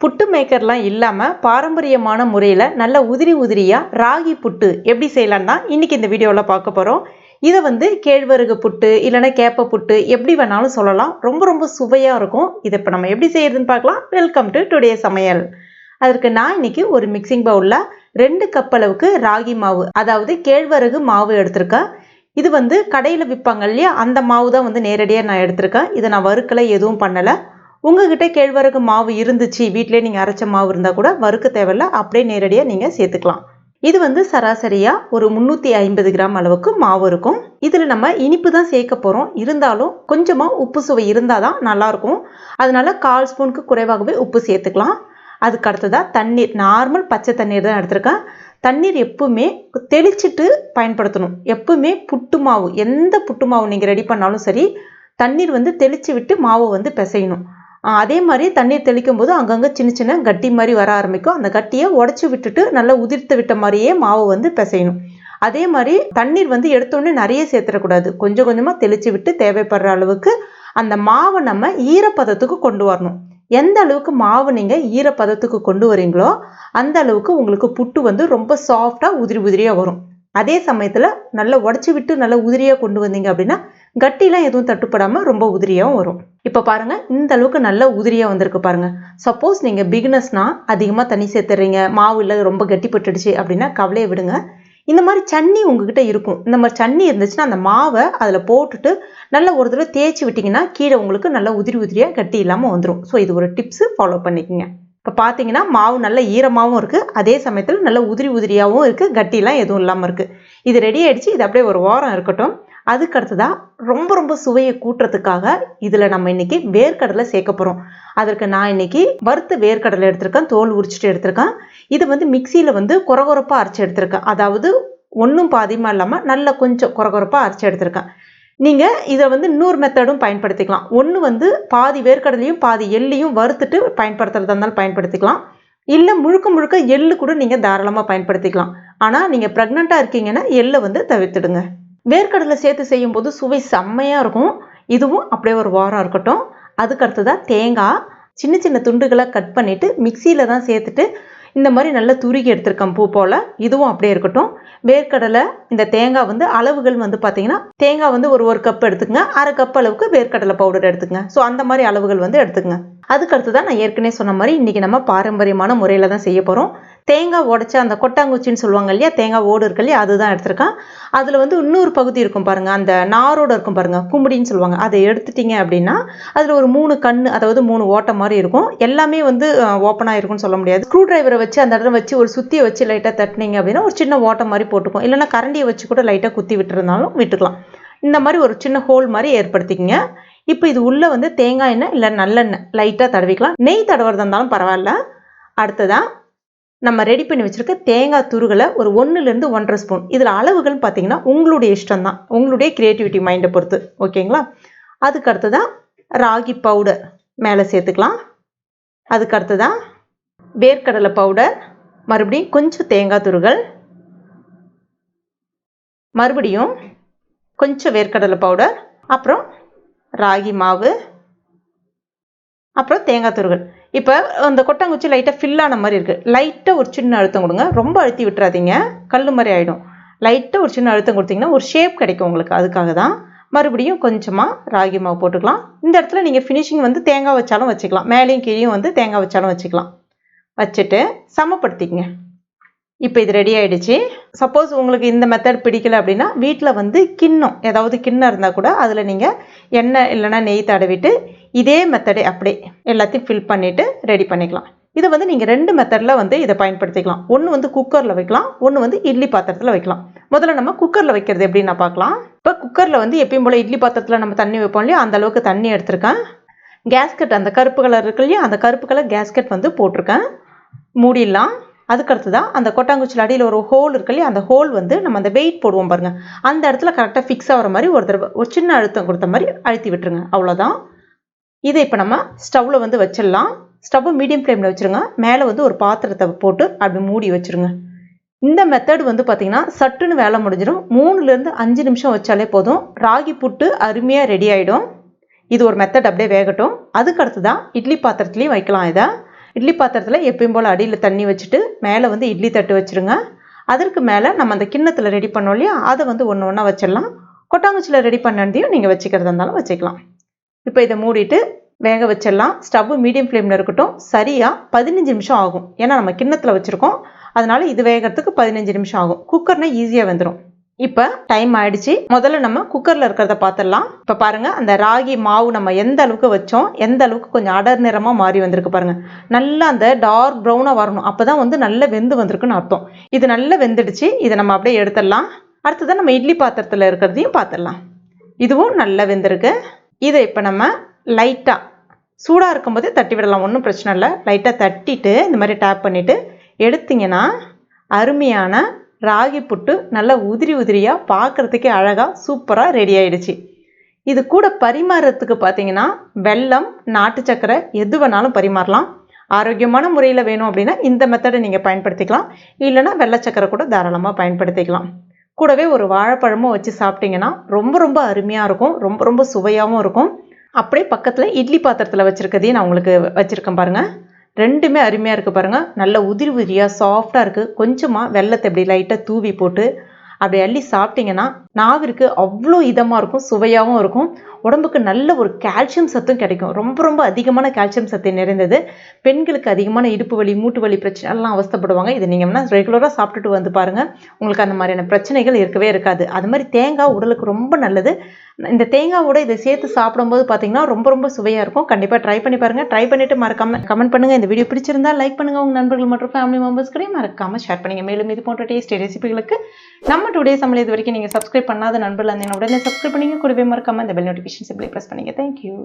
புட்டு மேக்கர்லாம் இல்லாமல் பாரம்பரியமான முறையில் நல்ல உதிரி உதிரியாக ராகி புட்டு எப்படி செய்யலான்னு தான் இன்றைக்கி இந்த வீடியோவில் பார்க்க போகிறோம். இதை கேழ்வரகு புட்டு இல்லைன்னா கேப்ப புட்டு எப்படி வேணாலும் சொல்லலாம். ரொம்ப ரொம்ப சுவையாக இருக்கும். இதை இப்போ நம்ம எப்படி செய்யறதுன்னு பார்க்கலாம். வெல்கம் டு டுடே சமையல். அதற்கு நான் இன்னைக்கு ஒரு மிக்சிங் பவுலில் 2 கப் அளவுக்கு ராகி மாவு, அதாவது கேழ்வரகு மாவு எடுத்திருக்கேன். இது கடையில் விற்பாங்க இல்லையா, அந்த மாவு தான் நேரடியாக நான் எடுத்திருக்கேன். இதை நான் வறுக்கலை, எதுவும் பண்ணலை. உங்ககிட்ட கேழ்வரகு மாவு இருந்துச்சு, வீட்டிலே நீங்கள் அரைச்ச மாவு இருந்தால் கூட வறுக்க தேவையில்லை, அப்படியே நேரடியாக நீங்கள் சேர்த்துக்கலாம். இது சராசரியாக ஒரு 350 கிராம் அளவுக்கு மாவு இருக்கும். இதில் நம்ம இனிப்பு தான் சேர்க்க போகிறோம். இருந்தாலும் கொஞ்சமாக உப்பு சுவை இருந்தால் தான் நல்லாயிருக்கும். அதனால 1/4 ஸ்பூனுக்கு குறைவாகவே உப்பு சேர்த்துக்கலாம். அதுக்கு அடுத்ததாக தண்ணீர், நார்மல் பச்சை தண்ணீர் தான் எடுத்திருக்கேன். தண்ணீர் எப்பவுமே தெளிச்சிட்டு பயன்படுத்தணும். எப்பவுமே புட்டு மாவு, எந்த புட்டு மாவு நீங்கள் ரெடி பண்ணாலும் சரி, தண்ணீர் தெளித்து விட்டு மாவு பிசையணும். அதே மாதிரி தண்ணீர் தெளிக்கும் போது அங்கங்கே சின்ன சின்ன கட்டி மாதிரி வர ஆரம்பிக்கும். அந்த கட்டியை உடச்சி விட்டுட்டு நல்லா உதிர்த்து விட்ட மாதிரியே மாவு பிசையணும். அதே மாதிரி தண்ணீர் எடுத்தோடனே நிறைய சேர்த்துடக்கூடாது. கொஞ்சம் கொஞ்சமாக தெளித்து விட்டு தேவைப்படுற அளவுக்கு அந்த மாவை நம்ம ஈரப்பதத்துக்கு கொண்டு வரணும். எந்த அளவுக்கு மாவு நீங்கள் ஈரப்பதத்துக்கு கொண்டு வரீங்களோ அந்த அளவுக்கு உங்களுக்கு புட்டு ரொம்ப சாஃப்டாக உதிரி உதிரியாக வரும். அதே சமயத்தில் நல்லா உடச்சி விட்டு நல்லா உதிரியாக கொண்டு வந்தீங்க அப்படின்னா கட்டிலாம் எதுவும் தட்டுப்படாமல் ரொம்ப உதிரியாகவும் வரும். இப்போ பாருங்கள், இந்த அளவுக்கு நல்ல உதிரியாக வந்திருக்கு பாருங்கள். சப்போஸ் நீங்கள் பிகினர்ஸ்னால் அதிகமாக தண்ணி சேர்த்துறீங்க, மாவு இல்லை ரொம்ப கட்டிப்பட்டுடுச்சு அப்படின்னா கவலையை விடுங்க. இந்த மாதிரி சன்னி உங்ககிட்ட இருக்கும். இந்த மாதிரி சன்னி இருந்துச்சுன்னா அந்த மாவை அதில் போட்டுட்டு நல்லா ஒரு தடவை தேய்ச்சி விட்டிங்கன்னா கீழே உங்களுக்கு நல்லா உதிரி உதிரியாக கட்டி இல்லாமல் வந்துடும். ஸோ இது ஒரு டிப்ஸு, ஃபாலோ பண்ணிக்கோங்க. இப்போ பார்த்தீங்கன்னா மாவு நல்ல ஈரமாகவும் இருக்குது, அதே சமயத்தில் நல்ல உதிரி உதிரியாகவும் இருக்குது, கட்டிலாம் எதுவும் இல்லாமல் இருக்குது. இது ரெடி ஆகிடுச்சு. இது அப்படியே ஒரு வாரம் இருக்கட்டும். அதுக்கு அடுத்ததாக ரொம்ப ரொம்ப சுவையை கூட்டுறதுக்காக இதில் நம்ம இன்றைக்கி வேர்க்கடலை சேர்க்க போகிறோம். அதற்கு நான் இன்றைக்கி வறுத்த வேர்க்கடலை எடுத்திருக்கேன், தோல் உரிச்சிட்டு எடுத்திருக்கேன். இது மிக்சியில் கொரகொரப்பாக அரைச்சி எடுத்திருக்கேன். அதாவது ஒன்றும் பாதியமாக இல்லாமல் நல்ல கொஞ்சம் கொரகொரப்பாக அரைச்சி எடுத்திருக்கேன். நீங்கள் இதை இன்னொரு மெத்தடும் பயன்படுத்திக்கலாம். ஒன்று பாதி வேர்க்கடலையும் பாதி எள்ளையும் வறுத்துட்டு பயன்படுத்துறதா இருந்தாலும் பயன்படுத்திக்கலாம். இல்லை முழுக்க முழுக்க எள்ளு கூட நீங்கள் தாராளமாக பயன்படுத்திக்கலாம். ஆனால் நீங்கள் ப்ரெக்னெண்ட்டாக இருக்கீங்கன்னா எள்ளை தவிர்த்துடுங்க. வேர்க்கடலை சேர்த்து செய்யும் போது சுவை செம்மையாக இருக்கும். இதுவும் அப்படியே ஒரு வாரம் இருக்கட்டும். அதுக்கு அடுத்ததாக தேங்காய் சின்ன சின்ன துண்டுகளை கட் பண்ணிவிட்டு மிக்சியில் தான் சேர்த்துட்டு இந்த மாதிரி நல்லா துருகி எடுத்திருக்கேன், பூ போல். இதுவும் அப்படியே இருக்கட்டும். வேர்க்கடலை இந்த தேங்காய் அளவுகள் பார்த்தீங்கன்னா தேங்காய் ஒரு கப் எடுத்துக்கங்க, 1/2 கப் அளவுக்கு வேர்க்கடலை பவுடர் எடுத்துக்கங்க. ஸோ அந்த மாதிரி அளவுகள் எடுத்துக்கங்க. அதுக்கு அடுத்ததான் நான் ஏற்கனவே சொன்ன மாதிரி இன்றைக்கி நம்ம பாரம்பரியமான முறையில் தான் செய்ய போகிறோம். தேங்காய் உடைச்ச அந்த கொட்டாங்குச்சின்னு சொல்லுவாங்க இல்லையா, தேங்காய் ஓடு இருக்கு இல்லையா, அதுதான் எடுத்திருக்கேன். அதில் இன்னொரு பகுதி இருக்கும் பாருங்கள், அந்த நாரோடு இருக்கும் பாருங்கள், கும்படின்னு சொல்லுவாங்க. அதை எடுத்துட்டிங்க அப்படின்னா அதில் ஒரு 3 கண், அதாவது 3 ஓட்டை மாதிரி இருக்கும். எல்லாமே ஓப்பனாக இருக்கும்னு சொல்ல முடியாது. ஸ்க்ரூ டிரைவரை வச்சு அந்த இடத்துல வச்சு ஒரு சுத்தியை வச்சு லைட்டாக தட்டினீங்க அப்படின்னா ஒரு சின்ன ஓட்டை மாதிரி போட்டுக்கும். இல்லைன்னா கரண்டியை வச்சு கூட லைட்டாக குத்தி விட்டுருந்தாலும் விட்டுக்கலாம். இந்த மாதிரி ஒரு சின்ன ஹோல் மாதிரி ஏற்படுத்திக்கங்க. இப்போ இது உள்ளே தேங்காய் எண்ணெய் இல்லை நல்லெண்ணெய் லைட்டாக தடவிக்கலாம். நெய் தடவுறதா இருந்தாலும் பரவாயில்ல. அடுத்ததான் நம்ம ரெடி பண்ணி வச்சுருக்க தேங்காய் துருகளை ஒரு 1லேருந்து 1.5 ஸ்பூன். இதில் அளவுகள் பார்த்தீங்கன்னா உங்களுடைய இஷ்டம் தான், உங்களுடைய க்ரியேட்டிவிட்டி மைண்டை பொறுத்து. ஓகேங்களா? அதுக்கு அடுத்ததான் ராகி பவுடர் மேலே சேர்த்துக்கலாம். அதுக்கு அடுத்ததான் வேர்க்கடலை பவுடர், மறுபடியும் கொஞ்சம் தேங்காய் துருகள், மறுபடியும் கொஞ்சம் வேர்க்கடலை பவுடர், அப்புறம் ராகி மாவு, அப்புறம் தேங்காய் துருகள். இப்போ அந்த கொட்டாங்குச்சி லைட்டாக ஃபில்லான மாதிரி இருக்குது. லைட்டாக ஒரு சின்ன அழுத்தம் கொடுங்க, ரொம்ப அழுத்தி விட்டுறாதீங்க, கல் மாதிரி ஆகிடும். லைட்டாக ஒரு சின்ன அழுத்தம் கொடுத்தீங்கன்னா ஒரு ஷேப் கிடைக்கும் உங்களுக்கு. அதுக்காக தான். மறுபடியும் கொஞ்சமாக ராகி மாவு போட்டுக்கலாம். இந்த இடத்துல நீங்கள் ஃபினிஷிங் தேங்காய் வச்சாலும் வச்சுக்கலாம், மேலேயும் கீழேயும் தேங்காய் வச்சாலும் வச்சுக்கலாம். வச்சுட்டு சமப்படுத்திக்கங்க. இப்போ இது ரெடி ஆகிடுச்சு. சப்போஸ் உங்களுக்கு இந்த மெத்தட் பிடிக்கல அப்படின்னா வீட்டில் கிண்ணம், ஏதாவது கிண்ணம் இருந்தால் கூட அதில் நீங்கள் எண்ணெய் இல்லைன்னா நெய் தடவிட்டு இதே மெத்தடை அப்படியே எல்லாத்தையும் ஃபில் பண்ணிவிட்டு ரெடி பண்ணிக்கலாம். இதை நீங்கள் 2 மெத்தடில் இதை பயன்படுத்திக்கலாம். ஒன்று குக்கரில் வைக்கலாம், ஒன்று இட்லி பாத்திரத்தில் வைக்கலாம். முதல்ல நம்ம குக்கரில் வைக்கிறது எப்படின்னு நான் பார்க்கலாம். இப்போ குக்கரில் எப்பயும் போல் இட்லி பாத்திரத்தில் நம்ம தண்ணி வைப்போம் இல்லையா, அந்த அளவுக்கு தண்ணி எடுத்திருக்கேன். கேஸ்கட் அந்த கருப்பு கலர் இருக்கு இல்லையா, அந்த கருப்பு கலர் கேஸ்கட் போட்டிருக்கேன். மூடிடலாம். அதுக்கடுத்து தான் அந்த கொட்டாங்குச்சியில் அடியில் ஒரு ஹோல் இருக்கு இல்லையா, அந்த ஹோல் நம்ம அந்த வெயிட் போடுவோம் பாருங்கள், அந்த இடத்துல கரெக்டாக ஃபிக்ஸ் ஆகிற மாதிரி ஒரு தடவை ஒரு சின்ன அழுத்தம் கொடுத்த மாதிரி அழுத்தி விட்டுருங்க. அவ்வளோதான். இதை இப்போ நம்ம ஸ்டவ்வில் வச்சிடலாம். ஸ்டவ்வை மீடியம் ஃப்ளேமில் வச்சுருங்க. மேலே ஒரு பாத்திரத்தை போட்டு அப்படி மூடி வச்சுருங்க. இந்த மெத்தட் பார்த்தீங்கன்னா சட்டுன்னு வேலை முடிஞ்சிடும். 3லேருந்து 5 நிமிஷம் வச்சாலே போதும். ராகி புட்டு அருமையாக ரெடி ஆகிடும். இது ஒரு மெத்தட் அப்படியே வேகட்டும். அதுக்கு அடுத்து தான் இட்லி பாத்திரத்துலேயும் வைக்கலாம். இதை இட்லி பாத்திரத்தில் எப்பயும் போல் அடியில் தண்ணி வச்சுட்டு மேலே வந்து இட்லி தட்டு வச்சுருங்க. அதற்கு மேலே நம்ம அந்த கிண்ணத்தில் ரெடி பண்ணோம் இல்லையா, அதை வந்து ஒன்று ஒன்றா வச்சிடலாம். கொட்டாங்குச்சியில் ரெடி பண்ணதையும் நீங்கள் வச்சுக்கிறதா இருந்தாலும் வச்சுக்கலாம். இப்போ இதை மூடிட்டு வேக வச்சிடலாம். ஸ்டவ் மீடியம் ஃப்ளேமில் இருக்கட்டும். சரியாக 15 நிமிஷம் ஆகும். ஏன்னா நம்ம கிண்ணத்தில் வச்சுருக்கோம், அதனால இது வேகிறதுக்கு 15 நிமிஷம் ஆகும். குக்கர்னா ஈஸியாக வெந்துடும். இப்போ டைம் ஆயிடுச்சு. முதல்ல நம்ம குக்கரில் இருக்கிறத பார்த்துடலாம். இப்போ பாருங்கள், அந்த ராகி மாவு நம்ம எந்த அளவுக்கு வச்சோம், எந்த அளவுக்கு கொஞ்சம் அடர் நிறமாக மாறி வந்திருக்கு பாருங்கள். நல்லா அந்த டார்க் ப்ரௌனாக வரணும். அப்போ தான் வந்து நல்லா வெந்து வந்திருக்குன்னு அர்த்தம். இது நல்லா வெந்துடுச்சு. இதை நம்ம அப்படியே எடுத்துடலாம். அடுத்ததான் நம்ம இட்லி பாத்திரத்தில் இருக்கிறதையும் பார்த்துடலாம். இதுவும் நல்லா வெந்திருக்கு. இதை இப்போ நம்ம லைட்டாக சூடாக இருக்கும்போதே தட்டி விடலாம், ஒன்றும் பிரச்சனை இல்லை. லைட்டாக தட்டிட்டு இந்த மாதிரி டேப் பண்ணிவிட்டு எடுத்திங்கன்னா அருமையான ராகி புட்டு நல்லா உதிரி உதிரியாக பார்க்குறதுக்கே அழகாக சூப்பராக ரெடி ஆகிடுச்சு. இது கூட பரிமாறுறதுக்கு பார்த்தீங்கன்னா வெல்லம், நாட்டு சக்கரை எது வேணாலும் பரிமாறலாம். ஆரோக்கியமான முறையில் வேணும் அப்படின்னா இந்த மெத்தடை நீங்கள் பயன்படுத்திக்கலாம். இல்லைனா வெள்ளை சக்கரை கூட தாராளமாக பயன்படுத்திக்கலாம். கூடவே ஒரு வாழைப்பழமும் வச்சு சாப்பிட்டிங்கன்னா ரொம்ப ரொம்ப அருமையாக இருக்கும். ரொம்ப ரொம்ப சுவையாகவும் இருக்கும். அப்படியே பக்கத்தில் இட்லி பாத்திரத்தில் வச்சுருக்கதையும் நான் உங்களுக்கு வச்சுருக்கேன் பாருங்கள். ரெண்டுமே அருமையாக இருக்குது பாருங்கள். நல்ல உதிரி உதிரியாக சாஃப்டாக இருக்குது. கொஞ்சமாக வெல்லத்தை இப்படி லைட்டாக தூவி போட்டு அப்படி அள்ளி சாப்பிட்டிங்கன்னா நாவிற்கு அவ்வளோ இதமாக இருக்கும், சுவையாகவும் இருக்கும். உடம்புக்கு நல்ல ஒரு கால்சியம் சத்தும் கிடைக்கும். ரொம்ப ரொம்ப அதிகமான கால்சியம் சத்து நிறைந்தது. பெண்களுக்கு அதிகமான இடுப்பு வலி, மூட்டு வலி பிரச்சனை எல்லாம் அவஸ்தைப்படுவாங்க. இதை நீங்கள் வேணால் ரெகுலராக சாப்பிட்டுட்டு வந்து பாருங்கள். உங்களுக்கு அந்த மாதிரியான பிரச்சனைகள் இருக்கவே இருக்காது. அது மாதிரி தேங்காய் உடலுக்கு ரொம்ப நல்லது. இந்த தேங்காவோட இதை சேர்த்து சாப்பிடும்போது பார்த்தீங்கன்னா ரொம்ப ரொம்ப சுவையாக இருக்கும். கண்டிப்பாக ட்ரை பண்ணி பாருங்கள். ட்ரை பண்ணிவிட்டு மறக்காமல் கமெண்ட் பண்ணுங்கள். இந்த வீடியோ பிடிச்சிருந்தா லைக் பண்ணுங்கள். உங்கள் நண்பர்கள் மற்றும் ஃபேமிலி மெம்பர்ஸ் கூட மறக்காமல் ஷேர் பண்ணுங்கள். மேலும் இது போன்ற டேஸ்டி ரெசிபிகளுக்கு நம்ம டுடே சமையல் இது வரைக்கும் நீங்கள் சப்ஸ்கிரைப் பண்ணாத நண்பர்கள் இருந்தீங்கன்னா உடனே சப்ஸ்கிரைப் பண்ணிங்க. கூடவே மறக்காமல் இந்த பெல் நோட்டிஃபிகேஷன் சிம்பிளை ப்ரெஸ் பண்ணுங்கள். தேங்க்யூ.